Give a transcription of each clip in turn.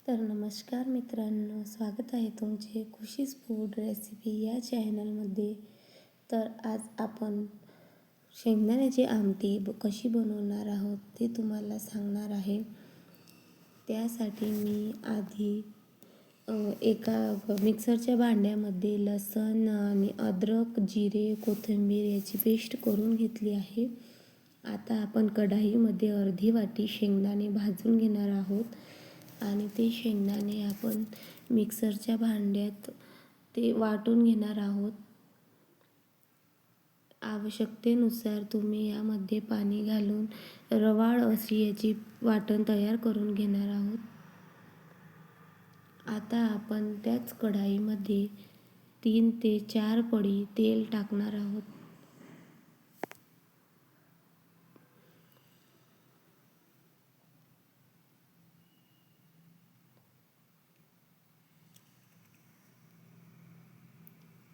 तर नमस्कार मित्रांनो, स्वागत आहे तुमचे खुशीज फूड रेसिपी या चॅनलमध्ये. तर आज आपण शेंगदाण्याची आमटी कशी बनवणार आहोत ते तुम्हाला सांगणार आहे. त्यासाठी मी आधी एका मिक्सरच्या भांड्यामध्ये लसूण आणि अद्रक, जिरे, कोथिंबीर याची पेस्ट करून घेतली आहे. आता आपण कढाईमध्ये अर्धी वाटी शेंगदाणे भाजून घेणार आहोत आणि ते शेंगदाणे आपण मिक्सरच्या भांड्यात ते वाटून घेणार आहोत. आवश्यकतेनुसार तुम्ही यामध्ये पाणी घालून रवाळ अशी याची वाटण तयार करून घेणार आहोत. आता आपण त्याच कढाईमध्ये 3 ते 4 पळी तेल टाकणार आहोत.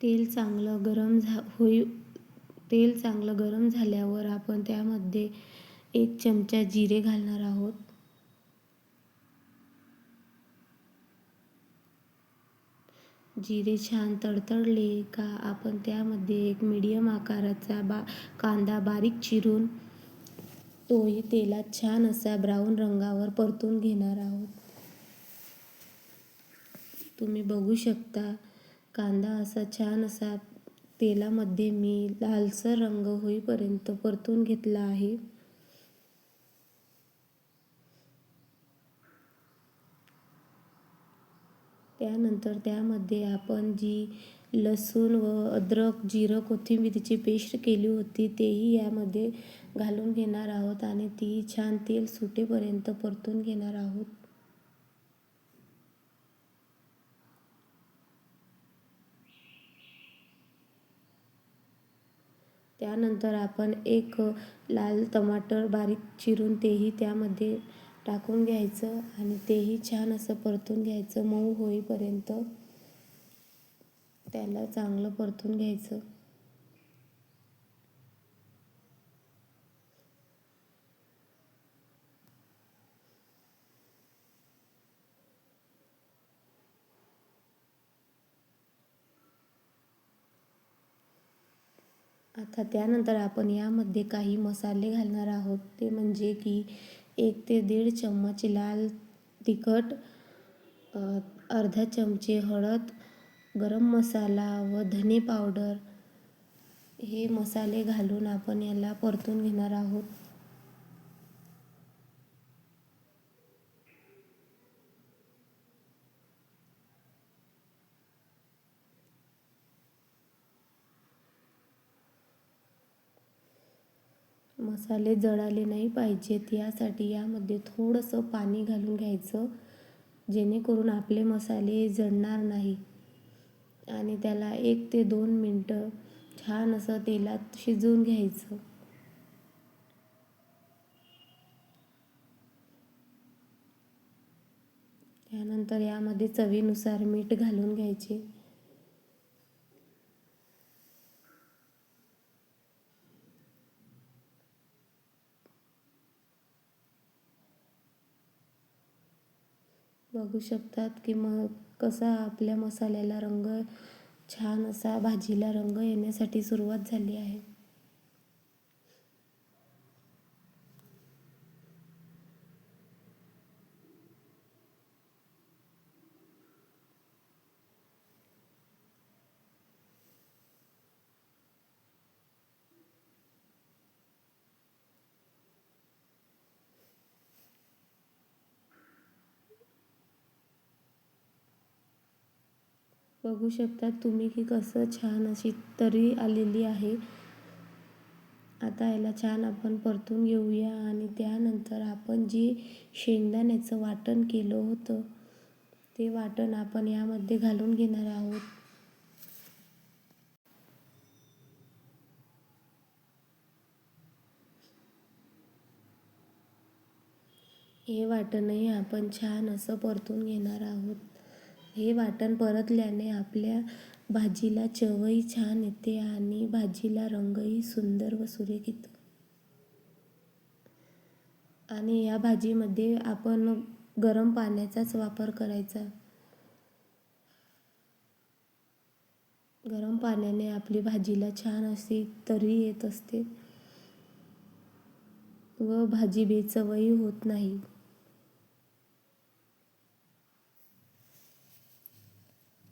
तेल चांगलं गरम झाल्यावर आपण त्यामध्ये 1 चमचा जिरे घालणार आहोत. जिरे छान तडतडले का आपण त्यामध्ये एक मीडियम आकाराचा कांदा बारीक चिरून तोही तेलात छान असा ब्राऊन रंगावर परतून घेणार आहोत. तुम्ही बघू शकता कांदा असा छान असा तेलामध्ये मी लालसर रंग होईपर्यंत परतून घेतला आहे. त्यानंतर त्यामध्ये आपण जी लसूण व अद्रक, जिरं, कोथिंबीरची पेस्ट केली होती तेही यामध्ये घालून घेणार आहोत आणि ती छान तेल सुटेपर्यंत परतून घेणार आहोत. त्यानंतर आपण एक लाल टमाटर बारीक चिरून तेही त्यामध्ये टाकून घ्यायचं आणि तेही छान असं परतून घ्यायचं. मऊ होईपर्यंत त्याला चांगलं परतून घ्यायचं. आता त्यानंतर आपण यामध्ये काही मसाले घालणार आहोत. ते म्हणजे की 1 ते 1.5 चम्मच लाल तिखट, अर्धा चमचे हळद, गरम मसाला व धने पावडर हे मसाले घालून आपण याला परतून घेणार आहोत. मसाले जळाले नाही पाहिजेत यासाठी यामध्ये थोडंसं पाणी घालून घ्यायचं, जेणेकरून आपले मसाले जळणार नाही आणि त्याला 1 ते 2 मिनटं छान असं तेलात शिजवून घ्यायचं. त्यानंतर यामध्ये चवीनुसार मीठ घालून घ्यायचे. बघू शकतात की मग कसा आपल्या मसाल्याला रंग छान असा भाजीला रंग येण्यासाठी सुरुवात झाली आहे. बघू शकता तुम्ही की कसं छान अशी तरी आलेली आहे. आता याला छान आपण परतून घेऊया आणि त्यानंतर आपण जे शेंगदाण्याचं वाटण केलं होतं ते वाटण आपण यामध्ये घालून घेणार आहोत. हे वाटणही आपण छान असं परतून घेणार आहोत. हे वाटण परतल्याने आपल्या भाजीला चवही छान येते आणि भाजीला रंगही सुंदर व सुरेख येतो. आणि या भाजीमध्ये आपण गरम पाण्याचाच वापर करायचा. गरम पाण्याने आपली भाजीला छान अशी तर्री येत असते व भाजी बेचवही होत नाही.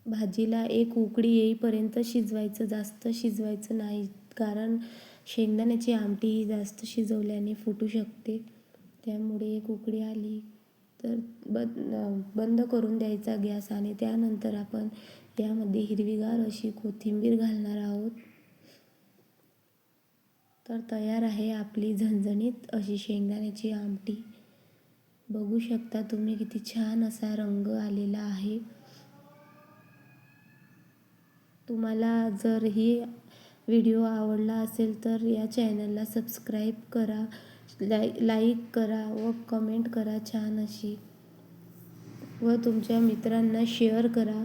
भाजीला एक उकळी येईपर्यंत शिजवायचं, जास्त शिजवायचं नाही, कारण शेंगदाण्याची आमटी ही जास्त शिजवल्याने फुटू शकते. त्यामुळे एक उकळी आली तर बंद करून द्यायचा गॅस आणि त्यानंतर आपण यामध्ये हिरवीगार अशी कोथिंबीर घालणार आहोत. तर तयार आहे आपली झणझणीत अशी शेंगदाण्याची आमटी. बघू शकता तुम्ही किती छान असा रंग आलेला आहे. तुम्हाला जर ही व्हिडिओ आवडला असेल तर या चॅनलला सबस्क्राईब करा, लाईक करा व कमेंट करा छान अशी, व तुमच्या मित्रांना शेअर करा.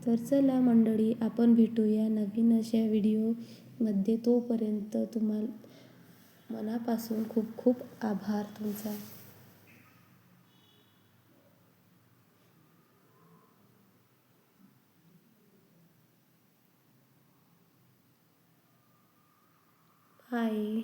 तर चला मंडळी, आपण भेटूया नवीन अशा व्हिडिओमध्ये. तोपर्यंत तुम्हाला मनापासून खूप खूप आभार तुमचा. बाय.